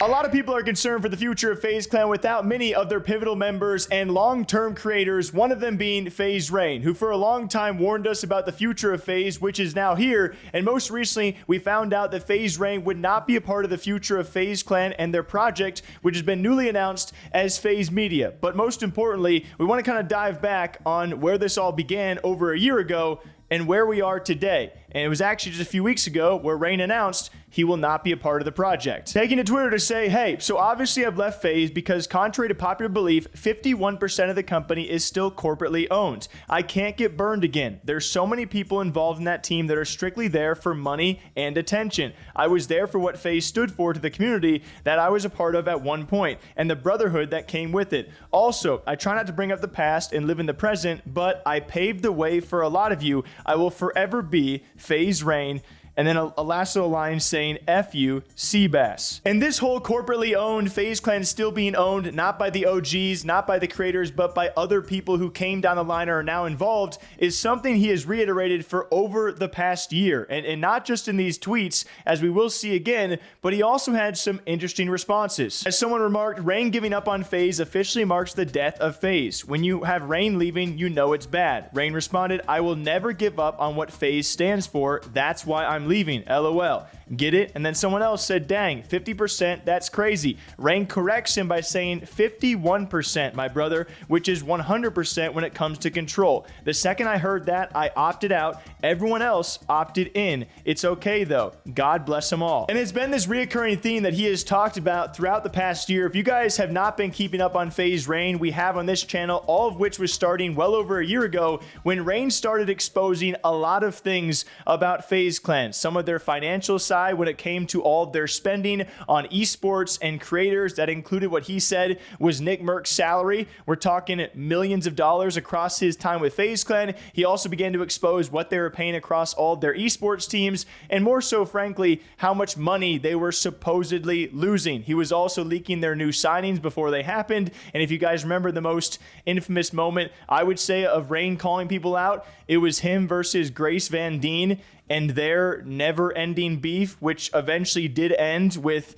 A lot of people are concerned for the future of FaZe Clan without many of their pivotal members and long-term creators, one of them being FaZe Rain, who for a long time warned us about the future of FaZe, which is now here, and most recently, we found out that FaZe Rain would not be a part of the future of FaZe Clan and their project, which has been newly announced as FaZe Media. But most importantly, we want to kind of dive back on where this all began over a year ago and where we are today. And it was actually just a few weeks ago where Rain announced he will not be a part of the project, taking to Twitter to say, hey, so obviously I've left FaZe because contrary to popular belief, 51% of the company is still corporately owned. I can't get burned again. There's so many people involved in that team that are strictly there for money and attention. I was there for what FaZe stood for to the community that I was a part of at one point, and the brotherhood that came with it. Also, I try not to bring up the past and live in the present, but I paved the way for a lot of you. I will forever be FaZe Rain. And then a last little line saying, F you, Seabass. And this whole corporately owned FaZe Clan still being owned, not by the OGs, not by the creators, but by other people who came down the line or are now involved, is something he has reiterated for over the past year. And not just in these tweets, as we will see again, but he also had some interesting responses. As someone remarked, Rain giving up on FaZe officially marks the death of FaZe. When you have Rain leaving, you know it's bad. Rain responded, I will never give up on what FaZe stands for. That's why I'm leaving, LOL. Get it? And then someone else said, dang, 50%, that's crazy. Rain corrects him by saying 51%, my brother, which is 100% when it comes to control. The second I heard that, I opted out. Everyone else opted in. It's okay though. God bless them all. And it's been this reoccurring theme that he has talked about throughout the past year. If you guys have not been keeping up on FaZe Rain, we have on this channel, all of which was starting well over a year ago when Rain started exposing a lot of things about FaZe Clan. Some of their financial side when it came to all of their spending on esports and creators. That included what he said was Nick Merck's salary. We're talking millions of dollars across his time with FaZe Clan. He also began to expose what they were paying across all of their esports teams, and more so, frankly, how much money they were supposedly losing. He was also leaking their new signings before they happened, and if you guys remember the most infamous moment, I would say, of Rain calling people out, it was him versus Grace Van Dien and their never-ending beef, which eventually did end with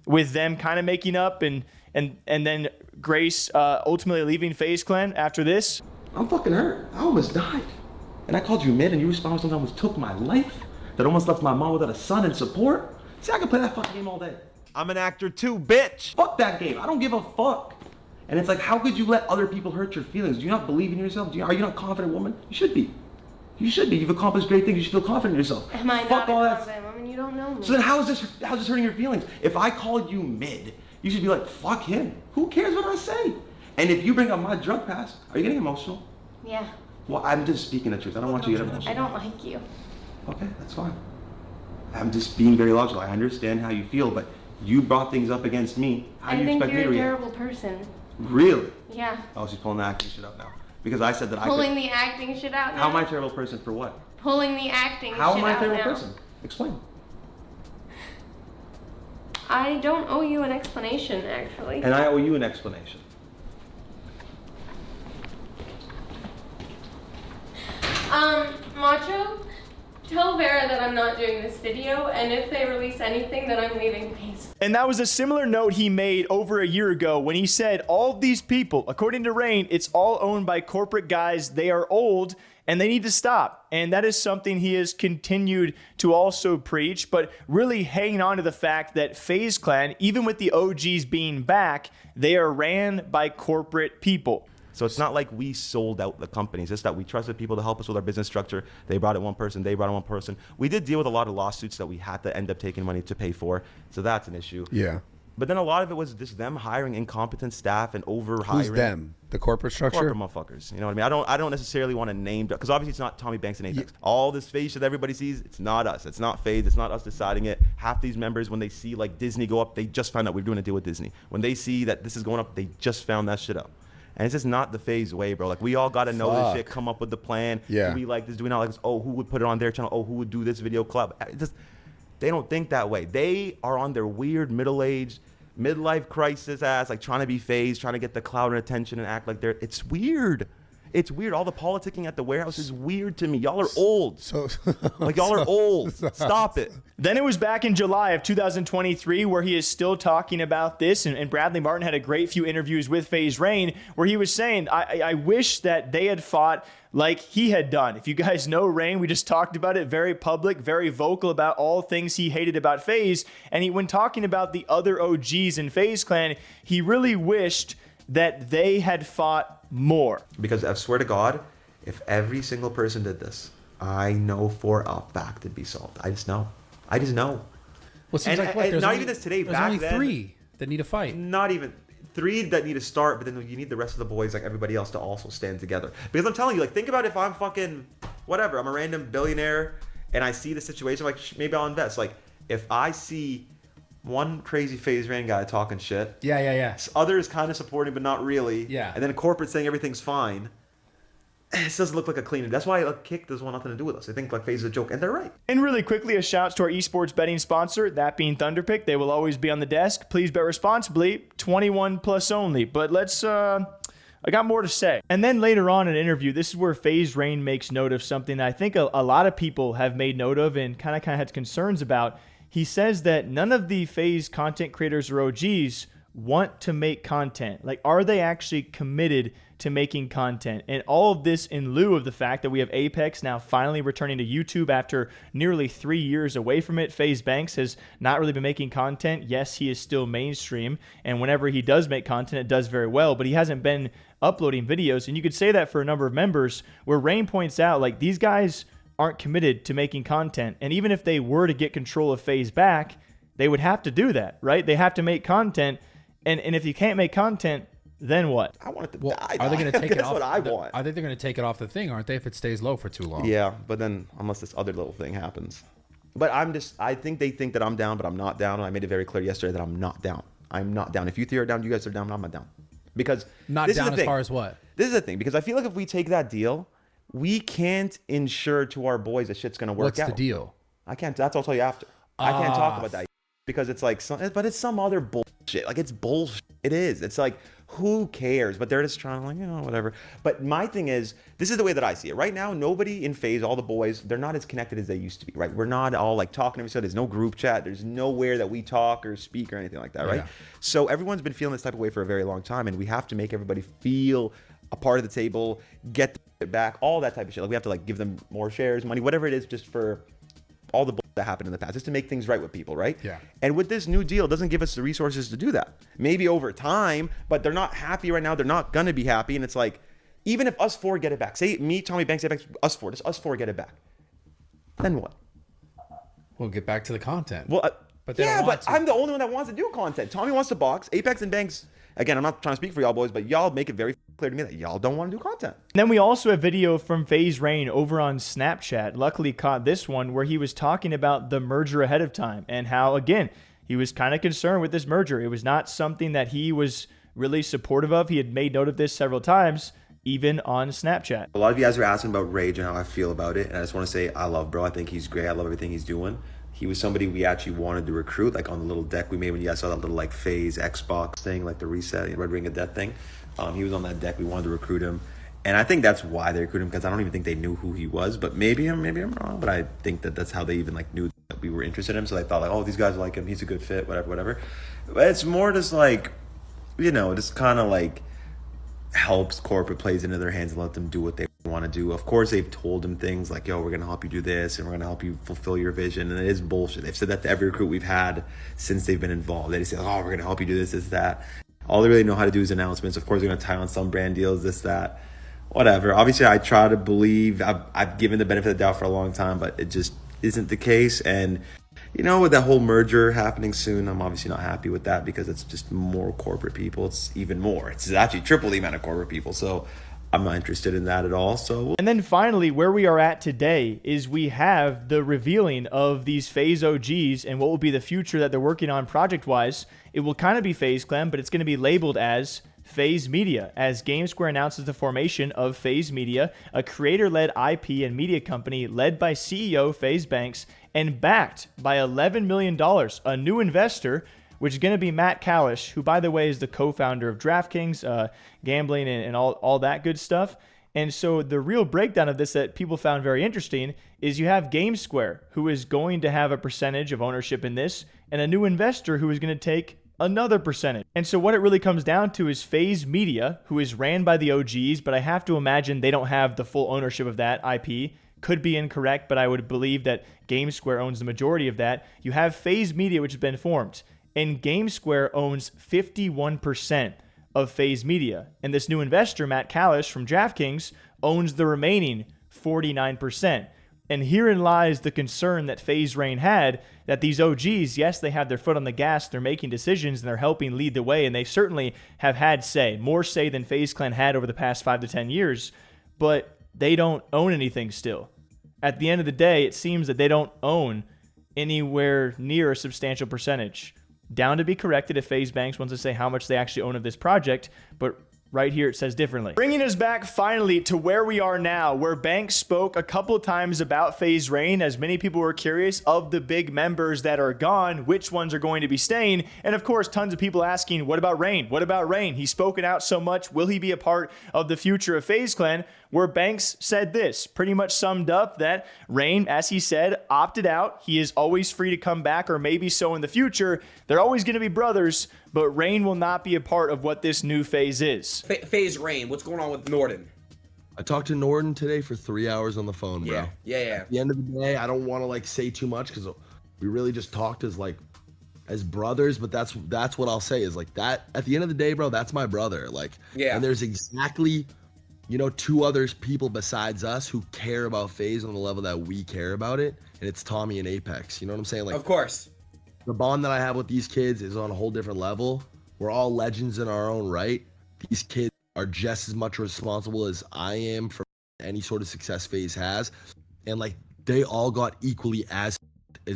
them kind of making up and then Grace ultimately leaving FaZe Clan after this. I'm fucking hurt. I almost died. And I called you mid and you responded something that almost took my life, that almost left my mom without a son and support. See, I can play that fucking game all day. I'm an actor too, bitch. Fuck that game. I don't give a fuck. And it's like, how could you let other people hurt your feelings? Do you not believe in yourself? Are you not a confident woman? You should be. You should be. You've accomplished great things. You should feel confident in yourself. Am I Fuck not all a that. confident woman? You don't know me. So then how's this hurting your feelings? If I called you mid, you should be like, fuck him. Who cares what I say? And if you bring up my drug past, are you getting emotional? Yeah. Well, I'm just speaking the truth. I don't want you to get emotional. I don't like you. Okay, that's fine. I'm just being very logical. I understand how you feel, but you brought things up against me. How do you expect me to react? I think you're a terrible person. Really? Yeah. Oh, she's pulling the acting shit out now. Because I said that Pulling the acting shit out now? How am I a terrible person for what? Pulling the acting shit out now. How am I a terrible person? Explain. I don't owe you an explanation, actually. And I owe you an explanation. Macho, tell Vera that I'm not doing this video, and if they release anything, then I'm leaving FaZe. And that was a similar note he made over a year ago when he said all of these people, according to Rain, it's all owned by corporate guys. They are old and they need to stop. And that is something he has continued to also preach, but really hanging on to the fact that FaZe Clan, even with the OGs being back, they are ran by corporate people. So it's not like we sold out the companies. It's that we trusted people to help us with our business structure. They brought in one person, they brought in one person. We did deal with a lot of lawsuits that we had to end up taking money to pay for. So that's an issue. Yeah. But then a lot of it was just them hiring incompetent staff and over hiring. Who's them? The corporate structure? Corporate motherfuckers. You know what I mean? I don't necessarily want to name, because obviously it's not Tommy Banks and Apex. All this FaZe shit everybody sees, it's not us. It's not FaZe. It's not us deciding it. Half these members, when they see like Disney go up, they just found out we're doing a deal with Disney. When they see that this is going up, they just found that shit up. And it's just not the FaZe way, bro. Like, we all got to know this shit, come up with the plan. Yeah. Do we like this? Do we not like this? Oh, who would put it on their channel? Oh, who would do this video club? They don't think that way. They are on their weird middle-aged, midlife crisis ass, like trying to be FaZe, trying to get the clout and attention and act like they're, it's weird. It's weird. All the politicking at the warehouse is weird to me. Y'all are old. So Like, y'all are old. Stop it. Then it was back in July of 2023 where he is still talking about this, and Bradley Martin had a great few interviews with FaZe Rain where he was saying, I wish that they had fought like he had done. If you guys know Rain, we just talked about it, very public, very vocal about all things he hated about FaZe, and when talking about the other OGs in FaZe Clan, he really wished that they had fought more. Because I swear to God, if every single person did this, I know for a fact it'd be solved. I just know. Well, it seems like what? Not even this today. There's Back only then, 3 that need to fight. Not even 3 that need to start, but then you need the rest of the boys, like everybody else, to also stand together. Because I'm telling you, like, think about if I'm fucking whatever, I'm a random billionaire, and I see the situation, like maybe I'll invest. Like if I see one crazy FaZe Rain guy talking shit, Yeah. others kind of supporting but not really, Yeah. and then corporate saying everything's fine. This doesn't look like a clean. That's why Kick doesn't want nothing to do with us. They think like FaZe is a joke, and they're right. And really quickly, a shout out to our esports betting sponsor, that being Thunderpick. They will always be on the desk. Please bet responsibly, 21 plus only. But let's, I got more to say. And then later on in an interview, this is where FaZe Rain makes note of something that I think a lot of people have made note of and kind of had concerns about. He says that none of the FaZe content creators or OGs want to make content. Like, are they actually committed to making content? And all of this in lieu of the fact that we have Apex now finally returning to YouTube after nearly 3 years away from it. FaZe Banks has not really been making content. Yes, he is still mainstream, and whenever he does make content, it does very well, but he hasn't been uploading videos. And you could say that for a number of members, where Rain points out, like, these guys aren't committed to making content. And even if they were to get control of FaZe back, they would have to do that, right? They have to make content. And if you can't make content, then what? I want it to Well, die. are they going to take it That's off? what I want. I think they're going to take it off the thing, aren't they? If it stays low for too long. Yeah, but then unless this other little thing happens. But I think they think that I'm down, but I'm not down. And I made it very clear yesterday that I'm not down. I'm not down. If you three are down, you guys are down, I'm not down. Because Not this down is the as thing. far as what? This is the thing, because I feel like if we take that deal, we can't ensure to our boys that shit's going to work What's out. the deal? I can't. That's what I'll tell you after. I can't talk about that because it's like, but it's some other bullshit. Like, it's bullshit. It is. It's like, who cares? But they're just trying to, like, whatever. But my thing is, this is the way that I see it. Right now, nobody in FaZe, all the boys, they're not as connected as they used to be, right? We're not all like talking to each other. There's no group chat. There's nowhere that we talk or speak or anything like that, right? Yeah. So everyone's been feeling this type of way for a very long time, and we have to make everybody feel a part of the table, get the back, all that type of shit. Like, we have to, like, give them more shares, money, whatever it is, just for all the that happened in the past, just to make things right with people, right? Yeah. And with this new deal, it doesn't give us the resources to do that. Maybe over time, but they're not happy right now. They're not gonna be happy, and it's like, even if us four get it back, say me, Tommy Banks, Apex, us four get it back, then what? We'll get back to the content. Well, But they yeah, don't want but to. I'm the only one that wants to do content. Tommy wants to box. Apex and Banks. Again, I'm not trying to speak for y'all boys, but y'all make it very clear to me that y'all don't want to do content. Then we also have video from FaZe Rain over on Snapchat. Luckily caught this one where he was talking about the merger ahead of time and how, again, he was kind of concerned with this merger. It was not something that he was really supportive of. He had made note of this several times, even on Snapchat. A lot of you guys were asking about Rage and how I feel about it, and I just want to say I love bro. I think he's great. I love everything he's doing. He was somebody we actually wanted to recruit, like on the little deck we made when you guys saw that little like FaZe Xbox thing, like the reset, Red Ring of Death thing. He was on that deck. We wanted to recruit him, and I think that's why they recruited him, because I don't even think they knew who he was. But maybe I'm wrong, but I think that's how they even like knew that we were interested in him. So they thought like, oh, these guys like him. He's a good fit. Whatever. But it's more just like, just kind of like helps corporate plays into their hands and let them do what they want to do. Of course, they've told him things like, yo, we're going to help you do this and we're going to help you fulfill your vision. And it is bullshit. They've said that to every recruit we've had since they've been involved. They say, oh, we're going to help you do this, that. All they really know how to do is announcements. Of course, they're going to tie on some brand deals, this, that, whatever. Obviously, I try to believe. I've given the benefit of the doubt for a long time, but it just isn't the case. And with that whole merger happening soon, I'm obviously not happy with that, because it's just more corporate people. It's even more. It's actually triple the amount of corporate people. So I'm not interested in that at all. So, And then finally, where we are at today is we have the revealing of these FaZe OGs and what will be the future that they're working on project-wise. It will kind of be FaZe Clan, but it's going to be labeled as FaZe Media, as GameSquare announces the formation of FaZe Media, a creator-led IP and media company led by CEO FaZe Banks and backed by $11 million, a new investor, which is going to be Matt Kalish, who, by the way, is the co-founder of DraftKings, gambling and all that good stuff. And so the real breakdown of this that people found very interesting is you have GameSquare, who is going to have a percentage of ownership in this, and a new investor who is going to take another percentage. And so what it really comes down to is FaZe Media, who is ran by the OGs, but I have to imagine they don't have the full ownership of that IP. Could be incorrect, but I would believe that GameSquare owns the majority of that. You have FaZe Media, which has been formed, and GameSquare owns 51% of FaZe Media. And this new investor, Matt Kalish from DraftKings, owns the remaining 49%. And herein lies the concern that FaZe Rain had, that these OGs, yes, they have their foot on the gas, they're making decisions, and they're helping lead the way, and they certainly have had say, more say than FaZe Clan had over the past 5 to 10 years, but they don't own anything still. At the end of the day, it seems that they don't own anywhere near a substantial percentage. Down to be corrected if FaZe Banks wants to say how much they actually own of this project, but right here it says differently. Bringing us back finally to where we are now, where Banks spoke a couple times about FaZe Rain, as many people were curious of the big members that are gone, which ones are going to be staying, and of course tons of people asking, what about Rain? What about Rain? He's spoken out so much, will he be a part of the future of FaZe Clan? Where Banks said this, pretty much summed up that Rain, as he said, opted out. He is always free to come back, or maybe so in the future. They're always going to be brothers, but Rain will not be a part of what this new phase is. FaZe Rain, what's going on with Norden? I talked to Norden today for 3 hours on the phone, bro. Yeah. At the end of the day, I don't want to like say too much because we really just talked as brothers, but that's what I'll say is like that. At the end of the day, bro, that's my brother. Like, yeah. And there's exactly, two other people besides us who care about FaZe on the level that we care about it, and it's Tommy and Apex. You know what I'm saying? Like, of course. The bond that I have with these kids is on a whole different level. We're all legends in our own right. These kids are just as much responsible as I am for any sort of success FaZe has, and like they all got equally as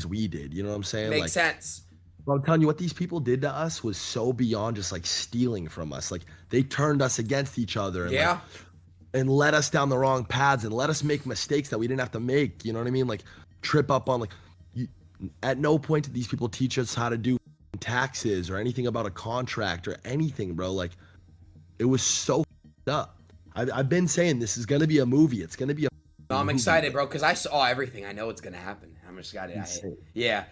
we did. You know what I'm saying? Makes sense. I'm telling you, what these people did to us was so beyond just like stealing from us. Like they turned us against each other. And, and led us down the wrong paths and let us make mistakes that we didn't have to make. You know what I mean? Like trip up on at no point did these people teach us how to do taxes or anything about a contract or anything, bro. Like it was so up. I've been saying this is gonna be a movie. It's gonna be a. No, I'm excited, bro, because I saw everything. I know it's gonna happen. I'm just excited. Yeah.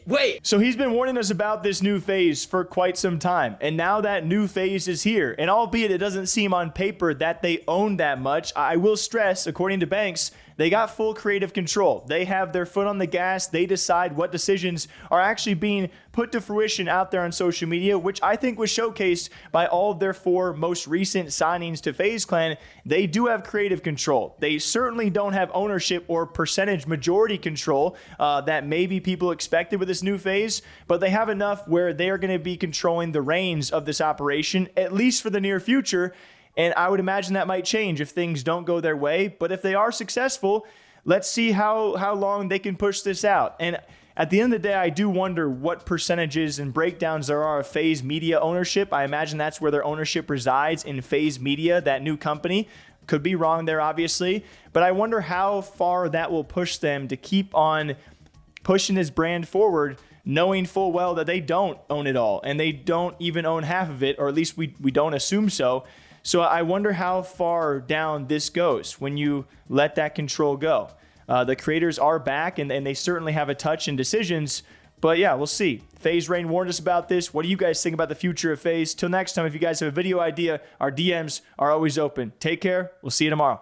Wait. So he's been warning us about this new phase for quite some time, and now that new phase is here. And albeit it doesn't seem on paper that they own that much, I will stress, according to Banks, they got full creative control. They have their foot on the gas. They decide what decisions are actually being put to fruition out there on social media, which I think was showcased by all of their 4 most recent signings to FaZe Clan. They do have creative control. They certainly don't have ownership or percentage majority control that maybe people expected with this new phase, but they have enough where they are going to be controlling the reins of this operation, at least for the near future. And I would imagine that might change if things don't go their way. But if they are successful, let's see how long they can push this out. And at the end of the day, I do wonder what percentages and breakdowns there are of FaZe Media ownership. I imagine that's where their ownership resides, in FaZe Media, that new company. Could be wrong there, obviously. But I wonder how far that will push them to keep on pushing this brand forward, knowing full well that they don't own it all. And they don't even own half of it, or at least we don't assume so. So I wonder how far down this goes when you let that control go. The creators are back, and they certainly have a touch in decisions. But yeah, we'll see. FaZe Rain warned us about this. What do you guys think about the future of FaZe? Till next time, if you guys have a video idea, our DMs are always open. Take care. We'll see you tomorrow.